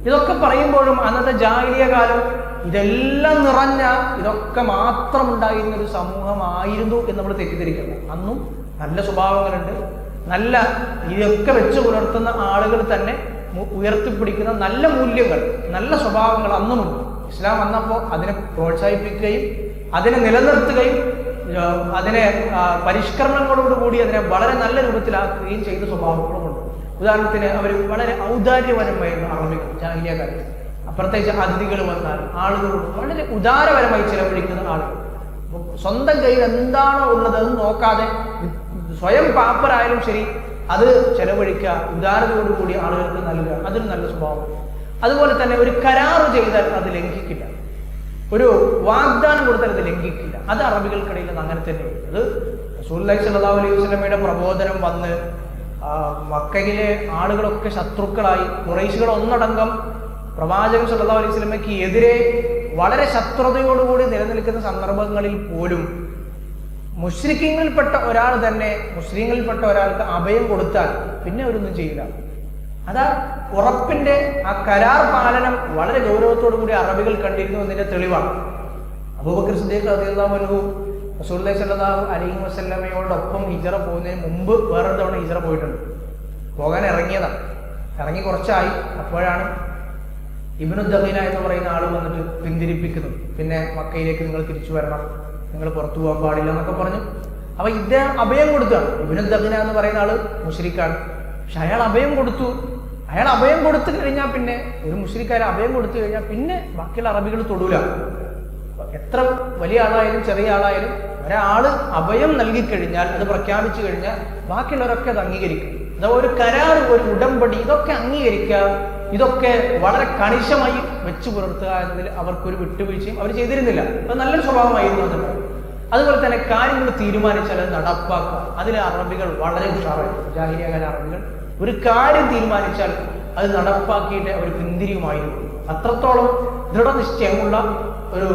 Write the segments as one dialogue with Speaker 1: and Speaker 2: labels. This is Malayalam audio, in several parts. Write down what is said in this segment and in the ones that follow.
Speaker 1: ഇതൊക്കെ പറയുമ്പോഴും അന്നത്തെ ജാഹിലിയ കാലം ഇതെല്ലാം നിറഞ്ഞ, ഇതൊക്കെ മാത്രം ഉണ്ടായിരുന്ന ഒരു സമൂഹമായിരുന്നു എന്ന് നമ്മൾ തെറ്റിദ്ധരിക്കണം. അന്നും നല്ല സ്വഭാവങ്ങളുണ്ട്, നല്ല ഇതൊക്കെ വെച്ച് പുലർത്തുന്ന ആളുകൾ തന്നെ ഉയർത്തിപ്പിടിക്കുന്ന നല്ല മൂല്യങ്ങൾ, നല്ല സ്വഭാവങ്ങൾ അന്നുമുണ്ട്. ഇസ്ലാം വന്നപ്പോൾ അതിനെ പ്രോത്സാഹിപ്പിക്കുകയും അതിനെ നിലനിർത്തുകയും അതിനെ പരിഷ്കരണങ്ങളോടുകൂടി അതിനെ വളരെ നല്ല രൂപത്തിലാക്കുകയും ചെയ്ത സ്വഭാവങ്ങളുമുണ്ട്. ഉദാഹരണത്തിന് അവർ വളരെ ഔദാര്യപരമായിരുന്നു അറബികൾ ജാഹിലിയ കാലത്ത്. പ്രത്യേകിച്ച് അതിഥികൾ വന്നാൽ ആളുകളോട് വളരെ ഉദാരപരമായി ചിലവഴിക്കുന്ന ആളുകൾ. സ്വന്തം കയ്യിൽ എന്താണോ ഉള്ളത് അത് നോക്കാതെ സ്വയം പാപ്പരായാലും ശരി അത് ചെലവഴിക്കുക, ഉദാരതയോടുകൂടി ആളുകൾക്ക് നൽകുക, അതൊരു നല്ല സ്വഭാവം. അതുപോലെ തന്നെ ഒരു കരാറ് ചെയ്താൽ അത് ലംഘിക്കില്ല, ഒരു വാഗ്ദാനം കൊടുത്താൽ അത് ലംഘിക്കില്ല. അത് അറബികൾക്കിടയിൽ അങ്ങനെ തന്നെയുണ്ട്. അത് റസൂലുള്ളാഹി സ്വല്ലല്ലാഹു അലൈഹി വസല്ലമയുടെ പ്രബോധനം വന്ന് മക്കയിലെ ആളുകളൊക്കെ ശത്രുക്കളായി, ഖുറൈശികൾ ഒന്നടങ്കം പ്രവാചകൻ സ്വല്ലല്ലാഹു അലൈഹി വസല്ലമയ്ക്ക് എതിരെ വളരെ ശത്രുതയോടുകൂടി നിലനിൽക്കുന്ന സന്ദർഭങ്ങളിൽ പോലും മുശ്രിക്കീങ്ങളിൽപ്പെട്ട ഒരാൾ തന്നെ മുസ്ലിങ്ങളിൽപ്പെട്ട ഒരാൾക്ക് അഭയം കൊടുത്താൽ പിന്നെ അവരൊന്നും ചെയ്യില്ല. അതാ ഉറപ്പിന്റെ ആ കരാർ പാലനം വളരെ ഗൗരവത്തോടു കൂടി അറബികൾ കണ്ടിരുന്നു എന്നതിന്റെ തെളിവാണ്. അബൂബക്കർ സിദ്ദീഖ് റളിയല്ലാഹു അൻഹു റസൂലുള്ളാഹി സ്വല്ലല്ലാഹു അലൈഹി വസല്ലമയോടൊപ്പം ഹിജ്റ പോകുന്നതിന് മുമ്പ് വേറൊരു തവണ ഹിജ്റ പോയിട്ടുണ്ട്. പോകാൻ ഇറങ്ങിയതാണ്. ഇറങ്ങി കുറച്ചായി. അപ്പോഴാണ് ഇബ്നു ദഖീന എന്ന് പറയുന്ന ആൾ വന്നിട്ട് പിന്തിരിപ്പിക്കുന്നത്. പിന്നെ മക്കയിലേക്ക് നിങ്ങൾ തിരിച്ചു വരണം, നിങ്ങൾ പുറത്തു പോകാൻ പാടില്ല എന്നൊക്കെ പറഞ്ഞു. അപ്പൊ ഇദ്ദേഹം അഭയം കൊടുത്താണ്. ഇബ്നു ദഖീന എന്ന് പറയുന്ന ആള് മുശ്രിക്കാണ്. പക്ഷെ അയാൾ അഭയം കൊടുത്തു. അയാൾ അഭയം കൊടുത്തു കഴിഞ്ഞാൽ പിന്നെ ഒരു മുശ്രിക്കാരെ അഭയം കൊടുത്തു കഴിഞ്ഞാൽ പിന്നെ ബാക്കിയുള്ള അറബികൾ തൊടൂല. എത്ര വലിയ ആളായാലും ചെറിയ ആളായാലും ഒരാള് അഭയം നൽകിക്കഴിഞ്ഞാൽ, അത് പ്രഖ്യാപിച്ചു കഴിഞ്ഞാൽ ബാക്കിയുള്ളവരൊക്കെ അത് അംഗീകരിക്കും. അതാ ഒരു കരാർ, ഒരു ഉടമ്പടി, ഇതൊക്കെ അംഗീകരിക്കുക, ഇതൊക്കെ വളരെ കണിശമായി വെച്ചു പുലർത്തുക എന്നതിൽ അവർക്കൊരു വിട്ടുവീഴ്ചയും അവർ ചെയ്തിരുന്നില്ല. അത് നല്ലൊരു സ്വഭാവമായിരുന്നു അതുണ്ട്. അതുപോലെ തന്നെ കാര്യങ്ങൾ തീരുമാനിച്ചാൽ അത് നടപ്പാക്കുക, അതിൽ അറബികൾ വളരെ ഉഷാറായിരുന്നു. ജാഹിലിയ കാല അറബികൾ ഒരു കാര്യം തീരുമാനിച്ചാൽ അത് നടപ്പാക്കിയിട്ട് അവർ പിന്തിരിയുമായിരുന്നു. അത്രത്തോളം ദൃഢനിശ്ചയമുള്ള ഒരു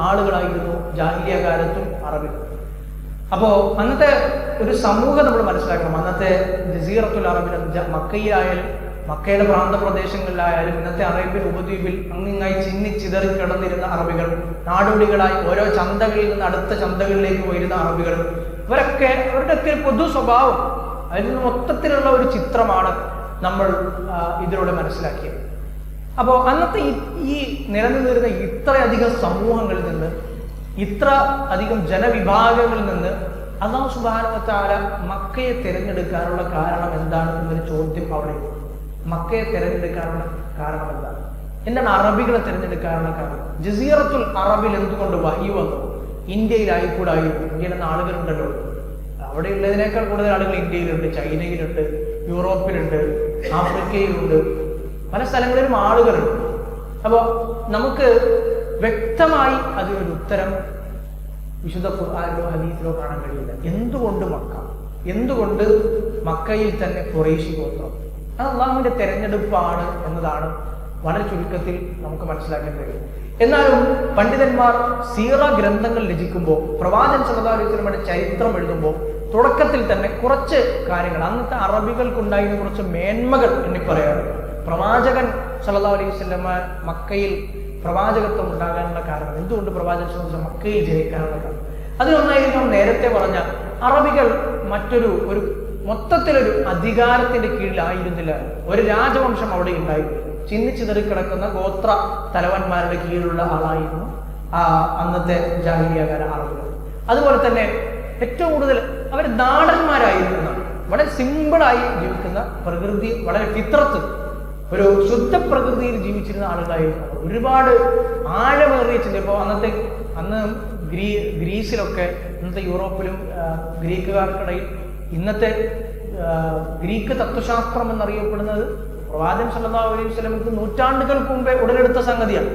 Speaker 1: ആളുകളായിരുന്നു ജാഹിലിയ കാലത്തും അറബികൾ. അപ്പോ അന്നത്തെ ഒരു സമൂഹം നമ്മൾ മനസ്സിലാക്കണം. അന്നത്തെ ജസീറത്തുൽ അറബിൽ, മക്കയിലായാലും മക്കയുടെ പ്രാന്തപ്രദേശങ്ങളിലായാലും ഇന്നത്തെ അറേബ്യൻ ഉപദ്വീപിൽ അങ്ങിങ്ങായി ചിന്നിച്ചിതറി കിടന്നിരുന്ന അറബികൾ, നാടോടികളായി ഓരോ ചന്തകളിൽ നിന്ന് അടുത്ത ചന്തകളിലേക്ക് പോയിരുന്ന അറബികൾ, ഇവരൊക്കെ അവരുടെയൊക്കെ പൊതു സ്വഭാവം, അതിൽ നിന്ന് മൊത്തത്തിലുള്ള ഒരു ചിത്രമാണ് നമ്മൾ ഇതിലൂടെ മനസ്സിലാക്കിയത്. അപ്പോൾ അന്നത്തെ ഈ നിലനിന്നിരുന്ന ഇത്രയധികം സമൂഹങ്ങളിൽ നിന്ന്, ഇത്ര അധികം ജനവിഭാഗങ്ങളിൽ നിന്ന് അല്ലാഹു സുബ്ഹാനഹു വ തആല മക്കയെ തിരഞ്ഞെടുക്കാനുള്ള കാരണം എന്താണ് എന്നൊരു ചോദ്യം അവിടെ. മക്കയെ തിരഞ്ഞെടുക്കാനുള്ള കാരണം എന്താണ്? എന്താണ് അറബികളെ തിരഞ്ഞെടുക്കാനുള്ള കാരണം? ജസീറത്തുൽ അറബിൽ എന്തുകൊണ്ട് വഹി വന്നു? ഇന്ത്യയിലായിക്കൂടായിരുന്നു? ഇന്ത്യയിലെന്ന ആളുകളുണ്ടല്ലോ, അവിടെ ഉള്ളതിനേക്കാൾ കൂടുതൽ ആളുകൾ ഇന്ത്യയിലുണ്ട്, ചൈനയിലുണ്ട്, യൂറോപ്പിലുണ്ട്, ആഫ്രിക്കയിലുണ്ട്, പല സ്ഥലങ്ങളിലും ആളുകളുണ്ട്. അപ്പോൾ നമുക്ക് വ്യക്തമായി അതിനൊരു ഉത്തരം വിശുദ്ധ ഖുർആനിലോ ഹദീസിലോ കാണാൻ കഴിയില്ല. എന്തുകൊണ്ട് മക്ക? എന്തുകൊണ്ട് മക്കയിൽ തന്നെ ഖുറൈശി ഗോത്രം? അത് അള്ളാഹുവിന്റെ തെരഞ്ഞെടുപ്പാണ് എന്നതാണ് വളരെ ചുരുക്കത്തിൽ നമുക്ക് മനസ്സിലാക്കാൻ കഴിയും. എന്നാലും പണ്ഡിതന്മാർ സീറ ഗ്രന്ഥങ്ങൾ രചിക്കുമ്പോൾ, പ്രവാചകൻ സല്ലല്ലാഹു അലൈഹി വസല്ലമയുടെ ചരിത്രം എഴുതുമ്പോൾ തുടക്കത്തിൽ തന്നെ കുറച്ച് കാര്യങ്ങൾ, അന്നത്തെ അറബികൾക്കുണ്ടായിരുന്ന കുറച്ച് മേന്മകൾ എണ്ണി പറയാറുണ്ട്. പ്രവാചകൻ സല്ലല്ലാഹു അലൈഹി വസല്ലമ മക്കയിൽ പ്രവാചകത്വം ഉണ്ടാകാനുള്ള കാരണം, എന്തുകൊണ്ട് പ്രവാചകൻ സല്ലല്ലാഹു അലൈഹി വസല്ലമ മക്കയിൽ ജനിക്കാനുള്ള കാരണം, അതിലൊന്നായിരുന്നു നേരത്തെ പറഞ്ഞ അറബികൾ മറ്റൊരു മൊത്തത്തിലൊരു അധികാരത്തിന്റെ കീഴിലായിരുന്നില്ല. ഒരു രാജവംശം അവിടെ ഉണ്ടായിരുന്നു. ചിന്നിച്ചിതറി കിടക്കുന്ന ഗോത്ര തലവന്മാരുടെ കീഴിലുള്ള ആളായിരുന്നു അന്നത്തെ ജാഹിലിയ കാല അറബികൾ. അതുപോലെ തന്നെ ഏറ്റവും കൂടുതൽ അവർ നാടന്മാരായിരുന്നു. വളരെ സിമ്പിളായി ജീവിക്കുന്ന, പ്രകൃതി വളരെ ഫിത്രത്ത്, ഒരു ശുദ്ധ പ്രകൃതിയിൽ ജീവിച്ചിരുന്ന ആളുകളായിരുന്നു. ഒരുപാട് ആഴമേറിയ ചിന്ത. ഇപ്പോൾ അന്ന് ഗ്രീസിലൊക്കെ, ഇന്നത്തെ യൂറോപ്പിലും ഗ്രീക്കുകാർക്കിടയിൽ ഇന്നത്തെ ഗ്രീക്ക് തത്വശാസ്ത്രം എന്നറിയപ്പെടുന്നത് പ്രവാചകൻ സല്ലല്ലാഹു അലൈഹി വസല്ലമക്ക് നൂറ്റാണ്ടുകൾക്ക് മുമ്പേ ഉടലെടുത്ത സംഗതിയാണ്.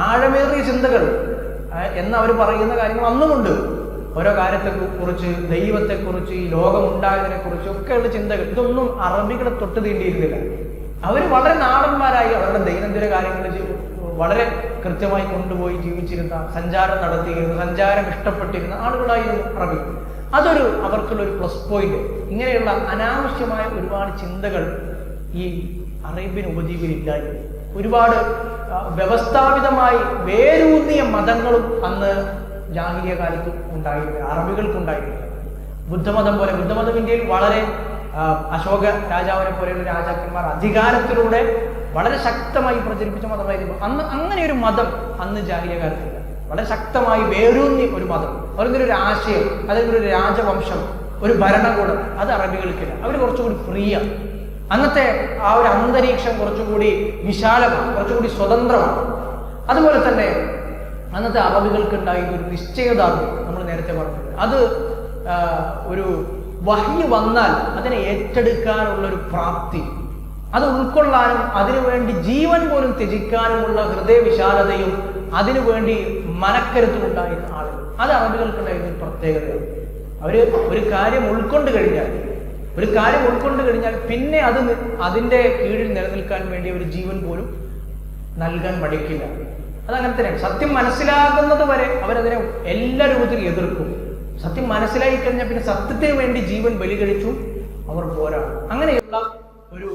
Speaker 1: ആഴമേറിയ ചിന്തകൾ എന്ന് അവർ പറയുന്ന കാര്യങ്ങൾ അന്നുമുണ്ട്. ഓരോ കാര്യത്തെക്കുറിച്ച്, ദൈവത്തെക്കുറിച്ച്, ഈ ലോകം ഉണ്ടായതിനെ കുറിച്ച് ഒക്കെയുള്ള ചിന്തകൾ. ഇതൊന്നും അറബികളെ തൊട്ട് തീണ്ടിയിരുന്നില്ല. അവർ വളരെ നാടന്മാരായി അവരുടെ ദൈനംദിന കാര്യങ്ങൾ വളരെ കൃത്യമായി കൊണ്ടുപോയി ജീവിച്ചിരുന്ന, സഞ്ചാരം നടത്തിയിരുന്ന, സഞ്ചാരം ഇഷ്ടപ്പെട്ടിരുന്ന ആളുകളായിരുന്നു അറബി. അവർക്കുള്ള ഒരു പ്ലസ് പോയിന്റ്. ഇങ്ങനെയുള്ള അനാവശ്യമായ ഒരുപാട് ചിന്തകൾ ഈ അറേബ്യൻ ഉപദ്വീപിൽ ഇല്ലായിരുന്നു. ഒരുപാട് വ്യവസ്ഥാപിതമായി വേരൂന്നിയ മതങ്ങളും അന്ന് ജാഹിലിയ കാലത്ത് ഉണ്ടായിരുന്നു, അറബികൾക്കുണ്ടായിരുന്നു. ബുദ്ധമതം പോലെ, ബുദ്ധമതം ഇന്ത്യയിൽ വളരെ അശോക രാജാവിനെ പോലെയുള്ള രാജാക്കന്മാർ അധികാരത്തിലൂടെ വളരെ ശക്തമായി പ്രചരിപ്പിച്ച മതമായിരുന്നു. അന്ന് അങ്ങനെ ഒരു മതം അന്ന് ജാഹിലിയ കാലത്തില്ല. വളരെ ശക്തമായി വേരൂന്നി ഒരു മതം, അല്ലെങ്കിൽ ഒരു ആശയം, അല്ലെങ്കിൽ ഒരു രാജവംശം, ഒരു ഭരണകൂടം, അത് അറബികൾക്കില്ല. അവർ കുറച്ചുകൂടി ഫ്രീ ആണ്. അന്നത്തെ ആ ഒരു അന്തരീക്ഷം കുറച്ചുകൂടി വിശാലമാണ്, കുറച്ചുകൂടി സ്വതന്ത്രമാണ്. അതുപോലെ തന്നെ അന്നത്തെ അറബികൾക്ക് ഉണ്ടായിരുന്ന ഒരു നിശ്ചയദാർഢ്യം നമ്മൾ നേരത്തെ പറഞ്ഞത്, അത് ഒരു വഹ്യ് വന്നാൽ അതിനെ ഏറ്റെടുക്കാനുള്ള ഒരു പ്രാപ്തി, അത് ഉൾക്കൊള്ളാനും അതിനുവേണ്ടി ജീവൻ പോലും ത്യജിക്കാനുമുള്ള ഹൃദയവിശാലതയും അതിനുവേണ്ടി മനക്കരുത്തും ഉണ്ടായിരുന്ന ആളുകൾ, അത് അറബികൾക്കുണ്ടായിരുന്ന ഒരു പ്രത്യേകതയാണ്. അവര് ഒരു കാര്യം ഉൾക്കൊണ്ട് കഴിഞ്ഞാൽ പിന്നെ അതിന്റെ കീഴിൽ നിലനിൽക്കാൻ വേണ്ടി ഒരു ജീവൻ പോലും നൽകാൻ മടിക്കില്ല. അതങ്ങനെ തന്നെയാണ്. സത്യം മനസ്സിലാകുന്നത് വരെ അവരതിനെ എല്ലാ രൂപത്തിലും എതിർക്കും. സത്യം മനസ്സിലായി കഴിഞ്ഞാൽ പിന്നെ സത്യത്തിന് വേണ്ടി ജീവൻ ബലികഴിച്ചു അവർ പോരാടും. അങ്ങനെയുള്ള ഒരു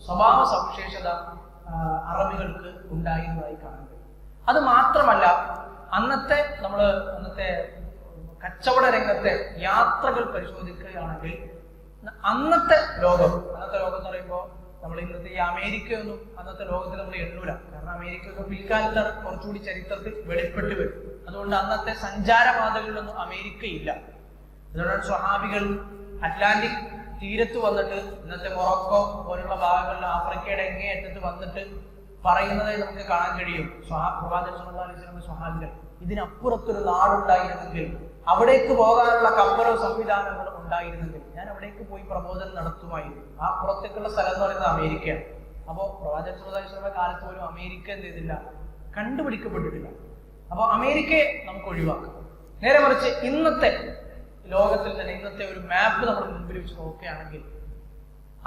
Speaker 1: സ്വഭാവ സവിശേഷത അറബികൾക്ക് ഉണ്ടായിരുന്നതായി കാണാൻ കഴിയും. അത് മാത്രമല്ല, അന്നത്തെ കച്ചവട രംഗത്തെ യാത്രകൾ പരിശോധിക്കുകയാണെങ്കിൽ അന്നത്തെ ലോകം എന്ന് പറയുമ്പോൾ നമ്മൾ ഇന്നത്തെ ഈ അമേരിക്കയൊന്നും അന്നത്തെ ലോകത്തിൽ നമ്മൾ എണ്ണൂല. കാരണം അമേരിക്കയൊക്കെ പിൽക്കാലത്ത് കുറച്ചുകൂടി ചരിത്രത്തിൽ വെളിപ്പെട്ട് വരും. അതുകൊണ്ട് അന്നത്തെ സഞ്ചാരപാതകളിലൊന്നും അമേരിക്ക ഇല്ല. അതുകൊണ്ടാണ് സ്വഹാബികൾ അറ്റ്ലാന്റിക് തീരത്ത് വന്നിട്ട് ഇന്നത്തെ മൊറോക്കോ പോലുള്ള ഭാഗങ്ങളിൽ ആഫ്രിക്കയുടെ എങ്ങേയറ്റത്ത് വന്നിട്ട് പറയുന്നതായി നമുക്ക് കാണാൻ കഴിയും. പ്രവാചകൻ സല്ലല്ലാഹു അലൈഹി വസല്ലം സ്വഹാബികൾ ഇതിനപ്പുറത്തൊരു നാടുണ്ടായിരുന്നെങ്കിൽ, അവിടേക്ക് പോകാനുള്ള കപ്പലോ സംവിധാനങ്ങളോ ഉണ്ടായിരുന്നെങ്കിൽ ഞാൻ അവിടേക്ക് പോയി പ്രബോധനം നടത്തുമായിരുന്നു. ആ പുറത്തേക്കുള്ള സ്ഥലം എന്ന് പറയുന്നത് അമേരിക്കയാണ്. അപ്പോൾ പ്രവാചകൻ സല്ലല്ലാഹു അലൈഹി വസല്ലം കാലത്ത് പോലും അമേരിക്ക എന്ത് ചെയ്തില്ല, കണ്ടുപിടിക്കപ്പെട്ടിട്ടില്ല. അപ്പോൾ അമേരിക്കയെ നമുക്ക് ഒഴിവാക്കാം. നേരെ മറിച്ച് ഇന്നത്തെ ലോകത്തിൽ തന്നെ ഇന്നത്തെ ഒരു മാപ്പ് നമ്മൾ മുമ്പിൽ വെച്ച് നോക്കുകയാണെങ്കിൽ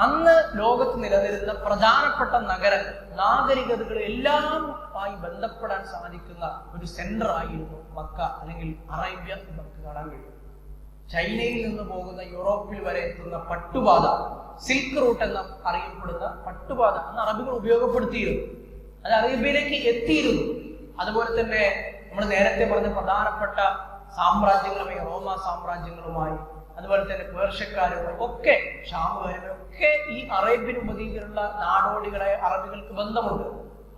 Speaker 1: അന്ന് ലോകത്ത് നിലനിരുന്ന പ്രധാനപ്പെട്ട നഗരങ്ങൾ, നാഗരികതകൾ എല്ലാമായി ബന്ധപ്പെടാൻ സാധിക്കുന്ന ഒരു സെന്റർ ആയിരുന്നു മക്ക അല്ലെങ്കിൽ അറേബ്യ എന്ന് നമുക്ക് കാണാൻ കഴിയും. ചൈനയിൽ നിന്ന് പോകുന്ന യൂറോപ്പിൽ വരെ എത്തുന്ന പട്ടുപാത, സിൽക്ക് റൂട്ട് എന്ന അറിയപ്പെടുന്ന പട്ടുപാത അന്ന് അറബികൾ ഉപയോഗപ്പെടുത്തിയിരുന്നു. അത് അറേബ്യയിലേക്ക് എത്തിയിരുന്നു. അതുപോലെ തന്നെ നമ്മൾ നേരത്തെ പറഞ്ഞ പ്രധാനപ്പെട്ട സാമ്രാജ്യങ്ങളുമായി, റോമ സാമ്രാജ്യങ്ങളുമായി, അതുപോലെ തന്നെ പേർഷ്യക്കാരുമായി ഒക്കെ, ഷാമുകാരുമായി ഒക്കെ ഈ അറേബ്യൻ ഉപദ്വീപിലുള്ള നാടോടികളായ അറബികൾക്ക് ബന്ധമുണ്ട്.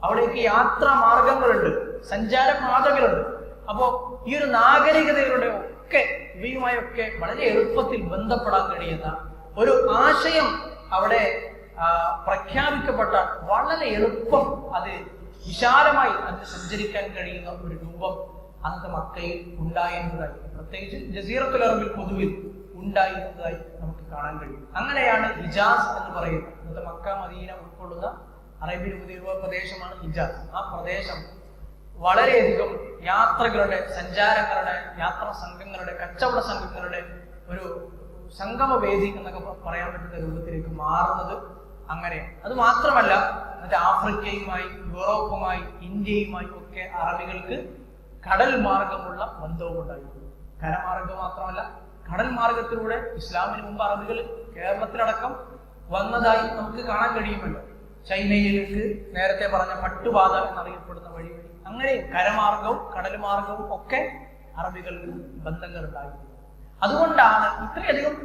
Speaker 1: അവിടേക്ക് യാത്രാ മാർഗങ്ങളുണ്ട്, സഞ്ചാര പാതകളുണ്ട്. അപ്പോ ഈ ഒരു നാഗരികതകളുടെ ഒക്കെ ഇവയുമായൊക്കെ വളരെ എളുപ്പത്തിൽ ബന്ധപ്പെടാൻ കഴിയുന്ന ഒരു ആശയം അവിടെ പ്രഖ്യാപിക്കപ്പെട്ടാൽ വളരെ എളുപ്പം അത് വിശാലമായി അതിന് സഞ്ചരിക്കാൻ കഴിയുന്ന ഒരു രൂപം അന്നത്തെ മക്കയിൽ ഉണ്ടായിരുന്നതായി, പ്രത്യേകിച്ച് ജസീറത്തുൽ അറബിൽ പൊതുവിൽ ഉണ്ടായിരുന്നതായി നമുക്ക് കാണാൻ കഴിയും. അങ്ങനെയാണ് ഹിജാസ് എന്ന് പറയുന്നത്. ഇന്നത്തെ മക്ക മദീന ഉൾക്കൊള്ളുന്ന അറേബ്യൻ ഉപദ്വീപ പ്രദേശമാണ് ഹിജാസ്. ആ പ്രദേശം വളരെയധികം യാത്രകളുടെ, സഞ്ചാരങ്ങളുടെ, യാത്രാ സംഘങ്ങളുടെ, കച്ചവട സംഘങ്ങളുടെ ഒരു സംഗമവേദി എന്നൊക്കെ പറയാൻ പറ്റുന്ന രൂപത്തിലേക്ക് മാറുന്നത് അങ്ങനെയാണ്. അത് മാത്രമല്ല, മറ്റേ ആഫ്രിക്കയുമായി, യൂറോപ്പുമായി, ഇന്ത്യയുമായി ഒക്കെ അറബികൾക്ക് കടൽ മാർഗമുള്ള ബന്ധവും ഉണ്ടായിരുന്നു. കരമാർഗം മാത്രമല്ല, കടൽ മാർഗത്തിലൂടെ ഇസ്ലാമിന് മുമ്പ് അറബികൾ കേരളത്തിലടക്കം വന്നതായി നമുക്ക് കാണാൻ കഴിയുമല്ലോ. ചൈനയിലേക്ക് നേരത്തെ പറഞ്ഞ പട്ടുപാത എന്നറിയപ്പെടുന്ന വഴി അങ്ങനെ കരമാർഗവും കടൽ മാർഗവും ഒക്കെ അറബികൾക്ക് ബന്ധങ്ങൾ ഉണ്ടായിരുന്നു. അതുകൊണ്ടാണ് ഇത്രയധികം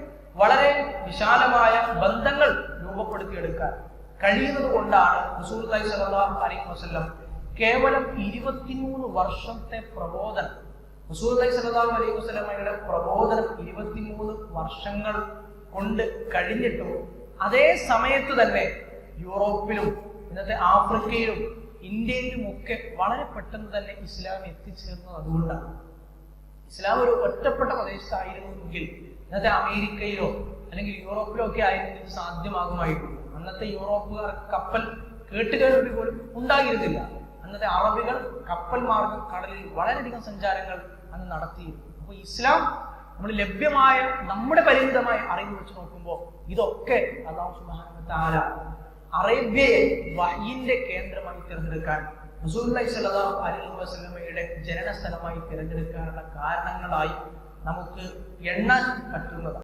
Speaker 1: വളരെ വിശാലമായ ബന്ധങ്ങൾ രൂപപ്പെടുത്തിയെടുക്കാൻ കഴിയുന്നത് കൊണ്ടാണ് റസൂലുള്ളാഹി സ്വല്ലല്ലാഹു അലൈഹി വസല്ലം കേവലം 23 വർഷത്തെ പ്രബോധനം, റസൂലുള്ളാഹി സ്വല്ലല്ലാഹു അലൈഹി വസല്ലമയുടെ പ്രബോധനം 23 വർഷങ്ങൾ കൊണ്ട് കഴിഞ്ഞിട്ടും അതേ സമയത്ത് തന്നെ യൂറോപ്പിലും ഇന്നത്തെ ആഫ്രിക്കയിലും ഇന്ത്യയിലും ഒക്കെ വളരെ പെട്ടെന്ന് തന്നെ ഇസ്ലാം എത്തിച്ചേർന്നത് അതുകൊണ്ടാണ്. ഇസ്ലാം ഒരു ഒറ്റപ്പെട്ട പ്രദേശത്തായിരുന്നെങ്കിൽ ഇന്നത്തെ അമേരിക്കയിലോ അല്ലെങ്കിൽ യൂറോപ്പിലോ ഒക്കെ ആയിരുന്നെങ്കിൽ ഇത് സാധ്യമാകുമായിരുന്നു. അന്നത്തെ യൂറോപ്പുകാർ കപ്പൽ കേട്ടുകേൾവി പോലും ഉണ്ടായിരുന്നില്ല. അന്നത്തെ അറബികൾ കപ്പൽ മാർഗം കടലിൽ വളരെയധികം സഞ്ചാരങ്ങൾ അന്ന് നടത്തിയിരുന്നു. അപ്പൊ ഇസ്ലാം നമ്മൾ ലഭ്യമായ നമ്മുടെ പരിമിതമായ അറിവ് വെച്ച് നോക്കുമ്പോൾ ഇതൊക്കെ അല്ലാഹു സുബ്ഹാനഹു വ തആല അറേബ്യയെ വഹ്യിന്റെ കേന്ദ്രമായി തിരഞ്ഞെടുക്കാൻ, റസൂലുള്ളാഹി സ്വല്ലല്ലാഹു അലൈഹി വസല്ലമയുടെ ജനന സ്ഥലമായി തിരഞ്ഞെടുക്കാനുള്ള കാരണങ്ങളായി നമുക്ക് എണ്ണാൻ പറ്റുന്നതാണ്.